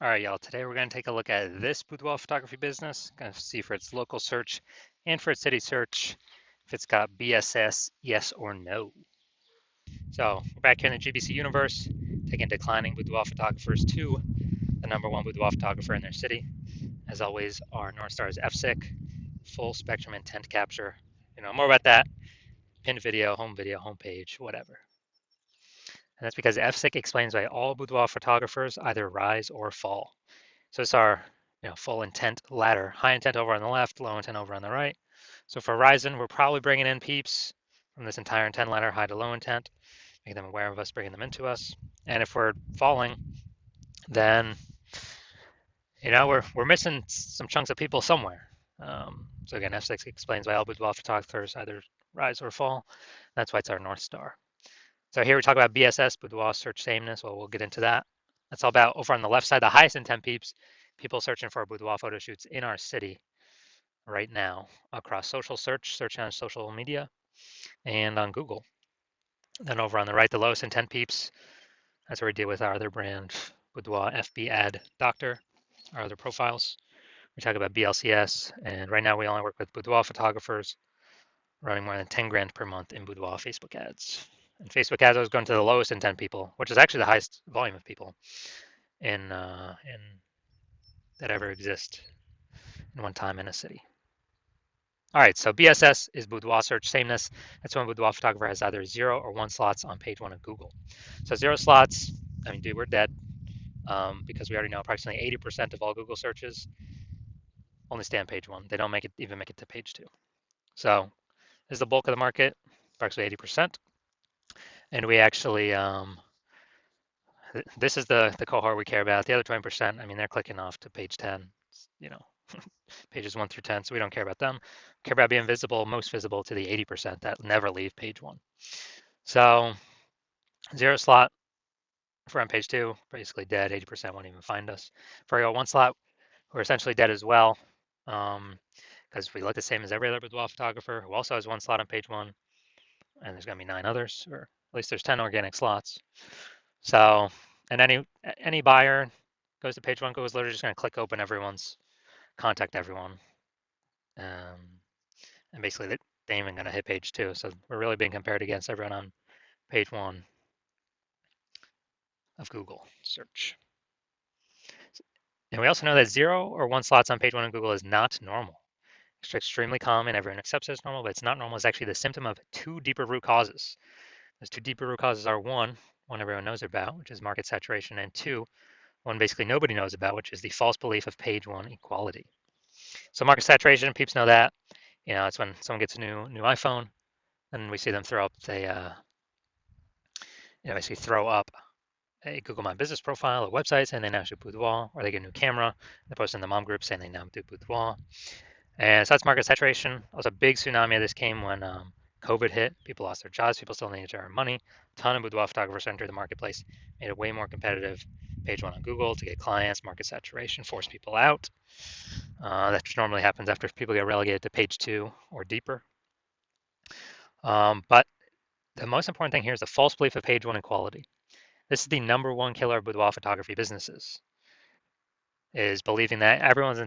All right, y'all. Today we're going to take a look at this boudoir photography business. Going to see for its local search and for its city search if it's got BSS, yes or no. So we're back here in the GBC universe, taking declining boudoir photographers to the #1 boudoir photographer in their city. As always, our North Star is FSIC, full spectrum intent capture. More about that. Pinned video, homepage, whatever. And that's because FSIC explains why all boudoir photographers either rise or fall. So it's our full intent ladder. High intent over on the left, low intent over on the right. So for Horizon, we're probably bringing in peeps from this entire intent ladder, high to low intent, making them aware of us, bringing them into us. And if we're falling, then we're missing some chunks of people somewhere. So again, F6 explains why all boudoir photographers either rise or fall. That's why it's our North Star. So here we talk about BSS, boudoir search sameness. Well, we'll get into that. That's all about over on the left side, the highest intent peeps, people searching for boudoir photo shoots in our city right now across social search on social media, and on Google. Then over on the right, the lowest intent peeps, that's where we deal with our other brand, Boudoir FB Ad Doctor, our other profiles. We talk about BLCS, and right now we only work with boudoir photographers running more than 10 grand per month in boudoir Facebook ads. And Facebook ads is going to the lowest intent people, which is actually the highest volume of people in that ever exist in one time in a city. All right, so BSS is boudoir search sameness. That's when a boudoir photographer has either 0 or 1 slots on page 1 of Google. So 0 slots, dude, we're dead, because we already know approximately 80% of all Google searches only stay on page 1. They don't even make it to page 2. So this is the bulk of the market, approximately 80%. And we actually, this is the cohort we care about. The other 20%, they're clicking off to page 10, pages 1 through 10, so we don't care about them. We care about being visible, most visible to the 80% that never leave page 1. So 0 slot, if we're on page 2, basically dead. 80% won't even find us. For our 1 slot, we're essentially dead as well, because we look the same as every other boudoir photographer who also has 1 slot on page 1, and there's going to be 9 others, or at least there's 10 organic slots. So, and any buyer goes to page 1, goes literally just going to click open everyone's, contact everyone, and basically they ain't even going to hit page 2. So we're really being compared against everyone on page 1 of Google search. And we also know that 0 or 1 slots on page 1 of Google is not normal. It's extremely common. Everyone accepts it as normal, but it's not normal. It's actually the symptom of 2 deeper root causes. Those 2 deeper root causes are one everyone knows about, which is market saturation, and 2, one basically nobody knows about, which is the false belief of page 1 equality. So market saturation, peeps know that. It's when someone gets a new iPhone, and we see them throw up basically throw up a Google My Business profile, a website saying they now shoot boudoir, or they get a new camera, they post in the mom group saying they now do boudoir. And so that's market saturation. It was a big tsunami of this came when COVID hit. People lost their jobs. People still needed to earn money. A ton of boudoir photographers entered the marketplace, made it way more competitive. Page 1 on Google to get clients, market saturation, force people out. That normally happens after people get relegated to page 2 or deeper. But the most important thing here is the false belief of page 1 equality. This is the #1 killer of boudoir photography businesses, is believing that everyone's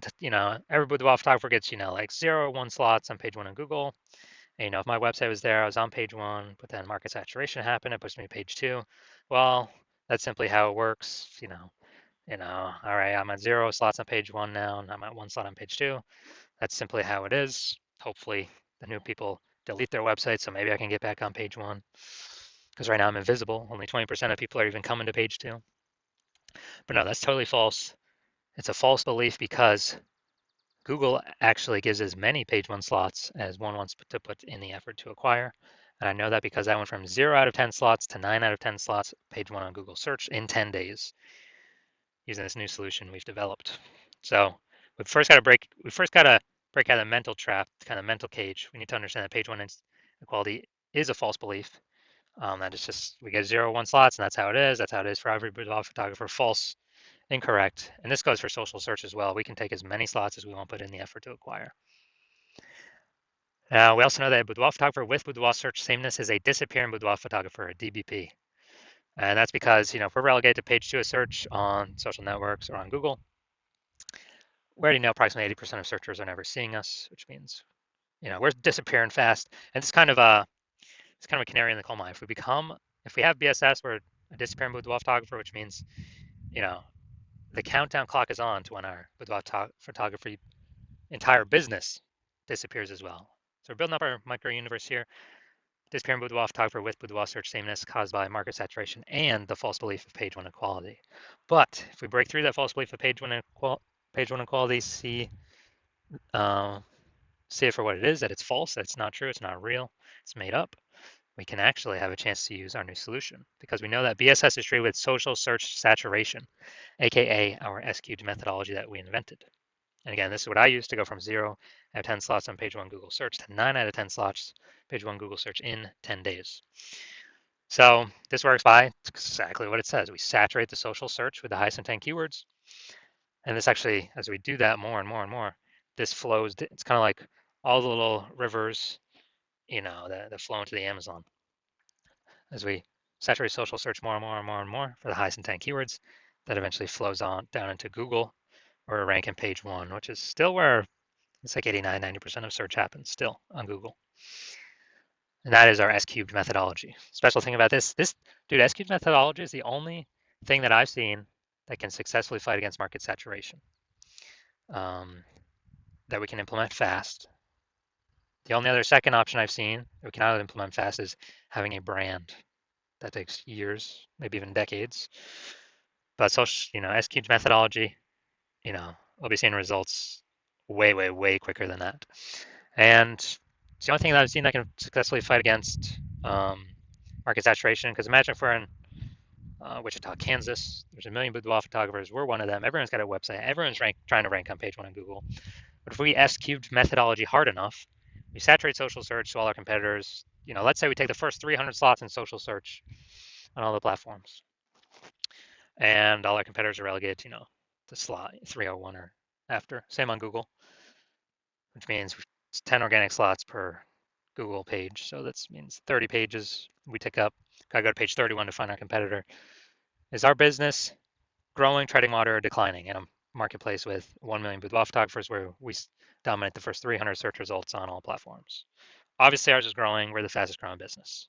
every boudoir photographer gets, like 0 or 1 slots on page 1 on Google. And, if my website was there, I was on page 1, but then market saturation happened, it pushed me to page 2. Well, that's simply how it works. All right, I'm at 0 slots on page 1 now, and I'm at 1 slot on page 2. That's simply how it is. Hopefully the new people delete their website, so maybe I can get back on page 1. Because right now I'm invisible. Only 20% of people are even coming to page 2. But no, that's totally false. It's a false belief because Google actually gives as many page 1 slots as one wants to put in the effort to acquire. And I know that because I went from 0 out of 10 slots to 9 out of 10 slots page 1 on Google search in 10 days using this new solution we've developed. So we first got to break out of the mental trap, kind of mental cage. We need to understand that page 1 equality is a false belief. That it's just we get 0, 1 slots, and that's how it is. That's how it is for every boudoir photographer. False, incorrect. And this goes for social search as well. We can take as many slots as we want to put in the effort to acquire. We also know that a boudoir photographer with boudoir search sameness is a disappearing boudoir photographer, a DBP. And that's because, if we're relegated to page two of search on social networks or on Google, we already know approximately 80% of searchers are never seeing us, which means, we're disappearing fast. And it's kind of a canary in the coal mine. If we have BSS, we're a disappearing boudoir photographer, which means, you know, the countdown clock is on to when our boudoir photography entire business disappears as well. So we're building up our micro universe here. Disappearing boudoir photographer with boudoir search sameness caused by market saturation and the false belief of page one equality. But if we break through that false belief of page one equality, uh, see it for what it is, that it's false, that it's not true, it's not real, it's made up, we can actually have a chance to use our new solution because we know that BSS is treated with social search saturation, aka our S-cubed methodology that we invented. And again, this is what I use to go from 0 out of 10 slots on page one Google search to 9 out of 10 slots page one Google search in 10 days. So this works by exactly what it says. We saturate the social search with the highest intent keywords. And this actually, as we do that more and more and more, this flows. It's kind of like all the little rivers, that flow into the Amazon. As we saturate social search more and more and more and more for the highest intent keywords, that eventually flows on down into Google, where we rank in page one, which is still where it's like 89, 90% of search happens still on Google. And that is our S-cubed methodology. Special thing about this dude, S-cubed methodology is the only thing that I've seen that can successfully fight against market saturation, that we can implement fast. The only other second option I've seen that we cannot implement fast is having a brand. That takes years, maybe even decades. But social, S-cubed methodology, we'll be seeing results way, way, way quicker than that. And it's the only thing that I've seen that can successfully fight against market saturation. Because imagine if we're in Wichita, Kansas, there's a million boudoir photographers. We're one of them. Everyone's got a website. Everyone's trying to rank on page one on Google. But if we S-cubed methodology hard enough, we saturate social search to all our competitors. Let's say we take the first 300 slots in social search on all the platforms, and all our competitors are relegated to, to slot 301 or after. Same on Google, which means it's 10 organic slots per Google page. So that means 30 pages we tick up. Gotta go to page 31 to find our competitor. Is our business growing, treading water, or declining in a marketplace with 1 million boudoir photographers where we dominate the first 300 search results on all platforms? Obviously, ours is growing. We're the fastest growing business.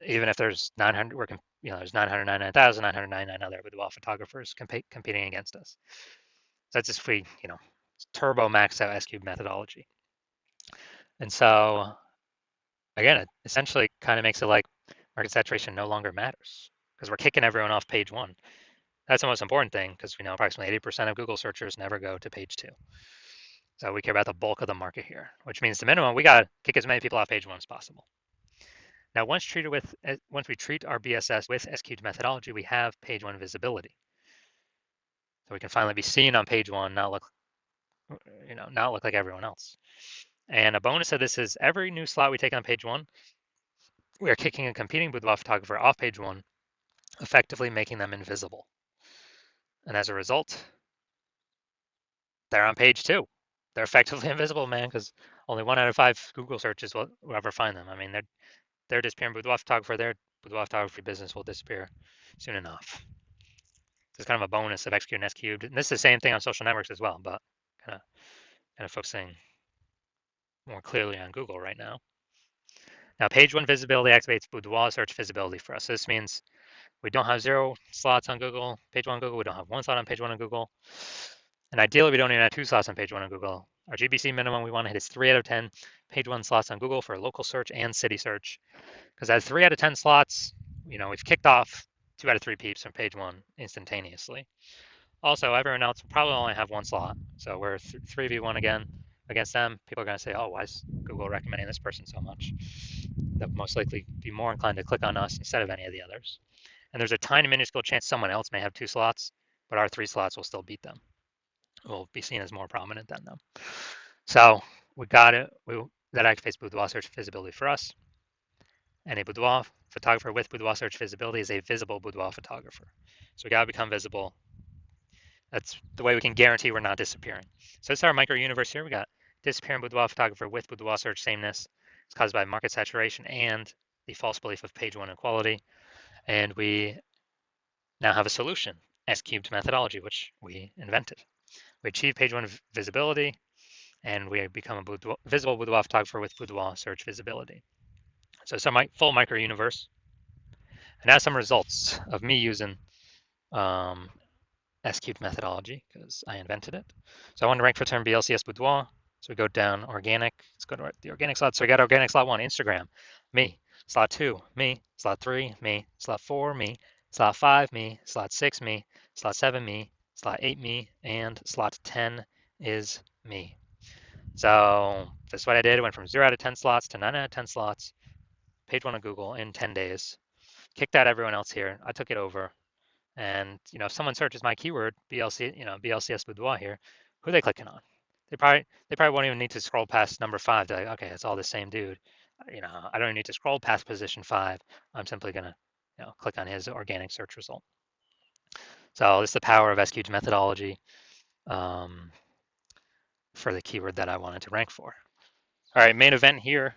Even if there's 900, there's 999,999 other boudoir photographers competing against us. So that's just if we, turbo max out S-cube methodology. And so again, it essentially kind of makes it like market saturation no longer matters because we're kicking everyone off page one. That's the most important thing because we know approximately 80% of Google searchers never go to page two. So we care about the bulk of the market here, which means the minimum, we got to kick as many people off page one as possible. Now, once we treat our BSS with S-cubed methodology, we have page one visibility. So we can finally be seen on page one, not look like everyone else. And a bonus of this is every new slot we take on page one, we are kicking a competing boudoir photographer off page one, effectively making them invisible. And as a result, they're on page two. They're effectively invisible, man, because only 1 out of 5 Google searches will ever find them. I mean, they're disappearing boudoir photographer. Their boudoir photography business will disappear soon enough. So it's kind of a bonus of X cubed and S cubed. And this is the same thing on social networks as well, but kind of focusing more clearly on Google right now. Now, page one visibility activates boudoir search visibility for us. So this means we don't have 0 slots on Google, page one on Google. We don't have 1 slot on page one on Google. And ideally, we don't even have 2 slots on page one on Google. Our GBC minimum we want to hit is 3 out of 10 page one slots on Google for local search and city search. Because at 3 out of 10 slots, we've kicked off 2 out of 3 peeps from page one instantaneously. Also, everyone else will probably only have 1 slot. So we're 3v1 again against them. People are going to say, oh, why is Google recommending this person so much? They'll most likely be more inclined to click on us instead of any of the others. And there's a tiny minuscule chance someone else may have 2 slots, but our 3 slots will still beat them. We'll be seen as more prominent than them. So we got it. That activates boudoir search visibility for us. And a boudoir photographer with boudoir search visibility is a visible boudoir photographer. So we got to become visible. That's the way we can guarantee we're not disappearing. So this is our micro universe here. We got disappearing boudoir photographer with boudoir search sameness. It's caused by market saturation and the false belief of page one equality. And we now have a solution, S-cubed methodology, which we invented. We achieve page one visibility, and we become a visible boudoir photographer with boudoir search visibility. So some full micro universe. And now some results of me using um, S-cubed methodology because I invented it. So I want to rank for term BLCS boudoir. So we go down organic. Let's go to the organic slot. So we got organic slot 1, Instagram, me. Slot 2, me. Slot 3, me. Slot 4, me. Slot 5, me. Slot 6, me. Slot 7, me. Slot 8, me. And slot 10 is me. So that's what I did. I went from 0 out of 10 slots to 9 out of 10 slots. Page 1 of Google in 10 days. Kicked out everyone else here. I took it over. And if someone searches my keyword BLC, BLCS boudoir here, who are they clicking on? They probably won't even need to scroll past number 5. They're like, okay, it's all the same dude. I don't even need to scroll past position 5. I'm simply gonna click on his organic search result. So this is the power of SQ's methodology for the keyword that I wanted to rank for. All right, main event here.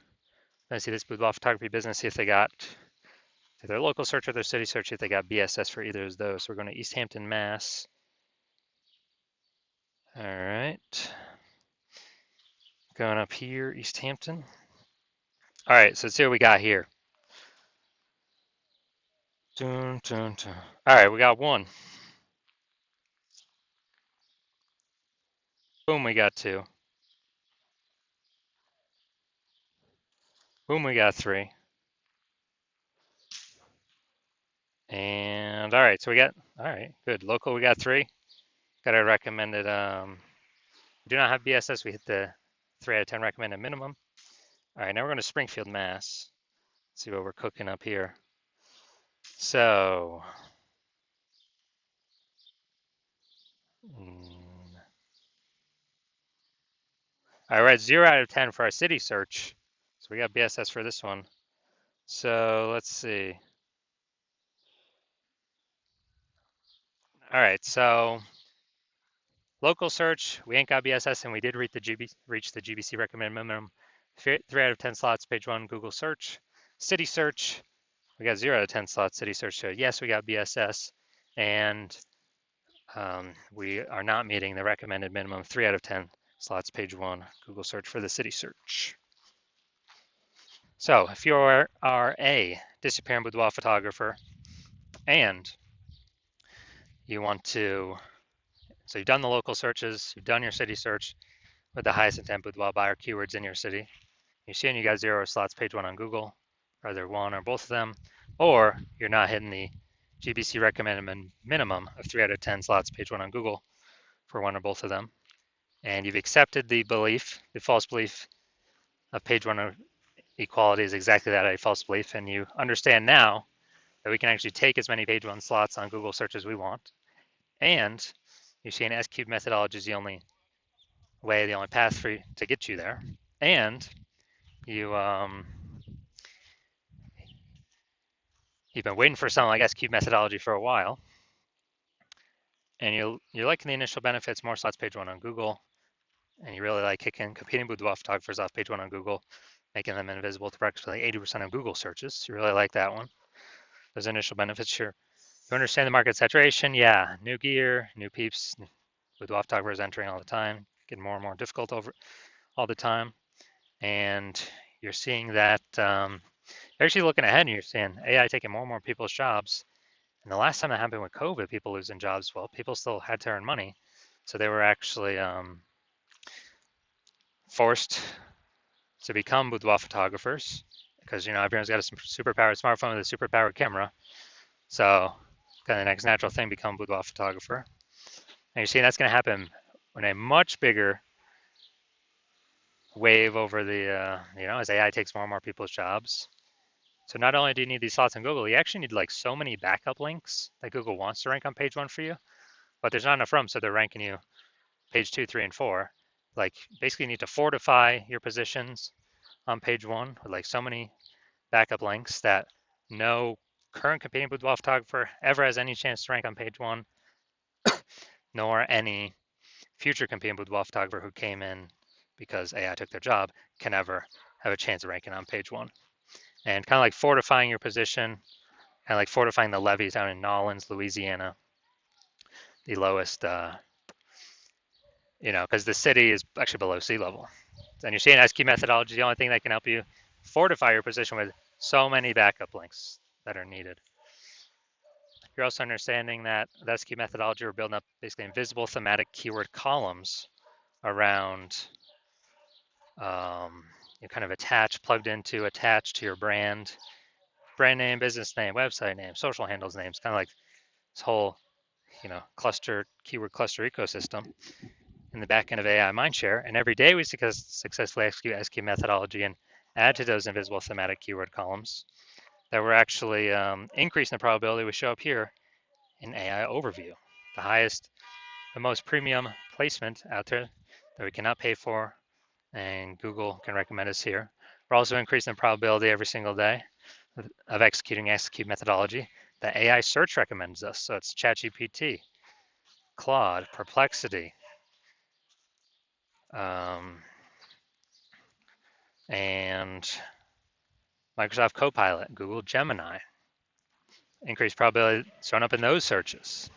Let's see this boudoir photography business. See if they got their local search or their city search. See if they got BSS for either of those. So we're going to East Hampton, Mass. All right. Going up here, East Hampton. All right, so let's see what we got here. Dun, dun, dun. All right, we got 1. Boom, we got 2. Boom, we got 3. And all right, so we got, all right, good. Local, we got 3. Got our recommended, do not have BSS. We hit the 3 out of 10 recommended minimum. All right, now we're going to Springfield, Mass. Let's see what we're cooking up here. So, all right, 0 out of 10 for our city search. So we got BSS for this one. So let's see. All right, so local search, we ain't got BSS, and we did reach the GBC recommended minimum. 3 out of 10 slots, page 1, Google search. City search, we got 0 out of 10 slots, city search. So yes, we got BSS, and we are not meeting the recommended minimum 3 out of 10 slots, page 1, Google search for the city search. So if you are a disappearing boudoir photographer and you want to, so you've done the local searches, you've done your city search with the highest intent boudoir buyer keywords in your city. You're seeing you got 0 slots, page 1 on Google, either one or both of them, or you're not hitting the GBC recommended minimum of 3 out of 10 slots, page 1 on Google for one or both of them. And you've accepted the belief, the false belief of page 1 equality is exactly that, a false belief. And you understand now that we can actually take as many page 1 slots on Google search as we want. And you see an S-cubed methodology is the only way, the only path for you to get you there. And you've been waiting for something like S-cubed methodology for a while. And you're liking the initial benefits, more slots, page 1 on Google. And you really like kicking competing boudoir photographers off page 1 on Google, making them invisible to practically 80% of Google searches. You really like that one. Those initial benefits, sure. You understand the market saturation? Yeah, new gear, new peeps, boudoir photographers entering all the time, getting more and more difficult over all the time. And you're seeing that, you're actually looking ahead and you're seeing AI taking more and more people's jobs. And the last time that happened with COVID, people losing jobs, well, people still had to earn money. So they were actually forced to become boudoir photographers because, everyone's got a superpowered smartphone with a superpowered camera. So kind of the next natural thing, become boudoir photographer. And you're seeing that's going to happen in a much bigger wave over the, as AI takes more and more people's jobs. So not only do you need these slots on Google, you actually need like so many backup links that Google wants to rank on page 1 for you, but there's not enough room, so they're ranking you page 2, 3, and 4. Like basically you need to fortify your positions on page 1 with like so many backup links that no current competing boudoir photographer ever has any chance to rank on page 1, nor any future competing boudoir photographer who came in because AI took their job can ever have a chance of ranking on page 1. And kind of like fortifying your position and like fortifying the levees down in Nolens, Louisiana, the lowest, because the city is actually below sea level. And you're seeing SQ methodology, the only thing that can help you fortify your position with so many backup links that are needed. You're also understanding that the SQ methodology, we're building up basically invisible thematic keyword columns around kind of attached to your brand name, business name, website name, social handles names, kind of like this whole, keyword cluster ecosystem in the back end of AI Mindshare. And every day we successfully execute SQ methodology and add to those invisible thematic keyword columns, that we're actually increasing the probability we show up here in AI overview, the most premium placement out there that we cannot pay for, and Google can recommend us here. We're also increasing the probability every single day of executing SQ methodology that AI search recommends us. So it's ChatGPT, Claude, Perplexity, and Microsoft Copilot, Google Gemini. Increased probability showing up in those searches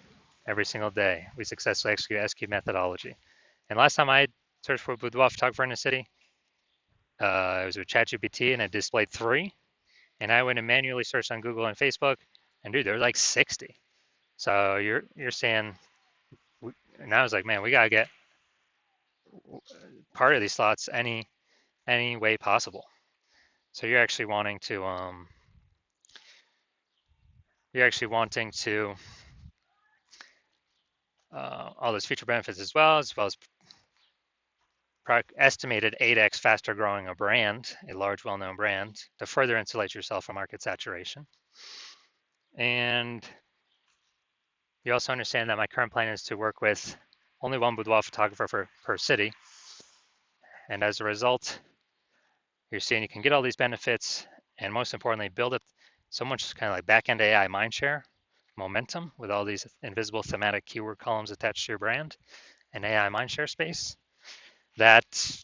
every single day. We successfully execute SQ methodology. And last time I searched for boudoir photographer in a city, it was with ChatGPT and it displayed 3. And I went and manually searched on Google and Facebook, and dude, there were like 60. So you're saying, and I was like, man, we gotta get part of these slots any way possible. So you're actually wanting to all those feature benefits as well as estimated 8x faster growing a large well-known brand, to further insulate yourself from market saturation. And you also understand that my current plan is to work with only one boudoir photographer per city. And as a result, you're seeing you can get all these benefits, and most importantly, build up so much kind of like back-end AI mindshare momentum with all these invisible thematic keyword columns attached to your brand and AI mindshare space, that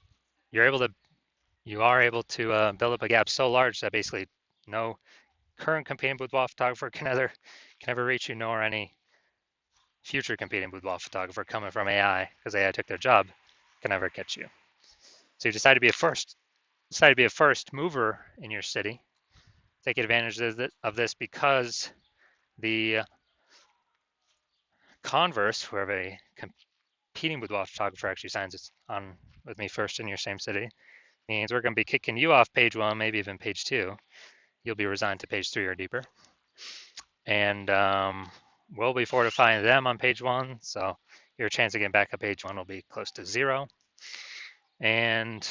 you are able to build up a gap so large that basically no current competing boudoir photographer can ever reach you, nor any future competing boudoir photographer coming from AI, because AI took their job, can ever catch you. So you decide to be a first mover in your city. Take advantage of this because the converse, whoever a competing boudoir photographer actually signs on with me first in your same city, means we're going to be kicking you off page 1, maybe even page 2. You'll be resigned to page 3 or deeper. And we'll be fortifying them on page 1, so your chance of getting back up page 1 will be close to 0. And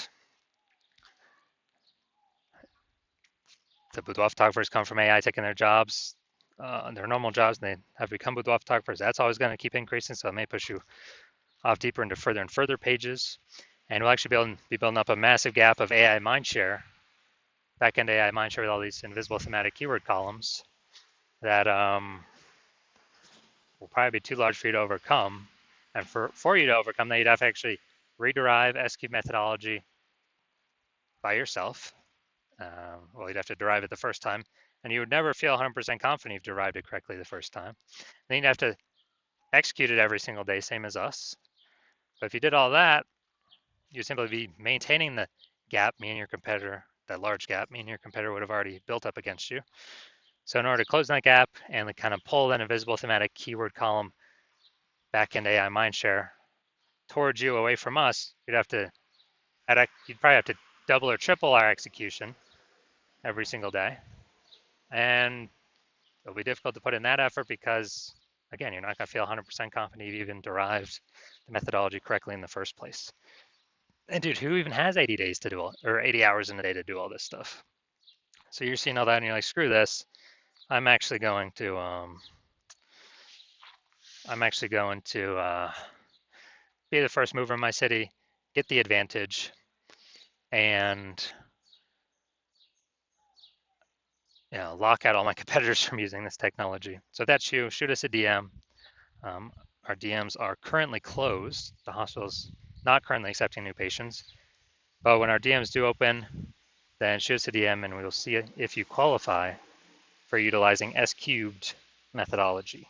the boudoir photographers come from AI taking their jobs, their normal jobs, and they have become boudoir photographers. That's always going to keep increasing, so it may push you off deeper into further and further pages. And we'll actually be building up a massive gap of AI mindshare, back-end AI mindshare with all these invisible thematic keyword columns that will probably be too large for you to overcome. And for you to overcome that, you'd have to actually rederive SQ methodology by yourself. Well, you'd have to derive it the first time, and you would never feel 100% confident you've derived it correctly the first time. Then you'd have to execute it every single day, same as us. But if you did all that, you'd simply be maintaining the gap, me and your competitor, that large gap, me and your competitor would have already built up against you. So in order to close that gap and kind of pull that invisible thematic keyword column back-end AI mindshare towards you away from us, you'd probably have to double or triple our execution every single day. And it'll be difficult to put in that effort because, again, you're not going to feel 100% confident you've even derived the methodology correctly in the first place. And dude, who even has 80 days to do or 80 hours in a day to do all this stuff? So you're seeing all that and you're like, screw this. I'm actually going to be the first mover in my city, get the advantage, and lock out all my competitors from using this technology. So if that's you, shoot us a DM. Our DMs are currently closed. The hospital's not currently accepting new patients. But when our DMs do open, then shoot us a DM and we will see if you qualify for utilizing S cubed methodology.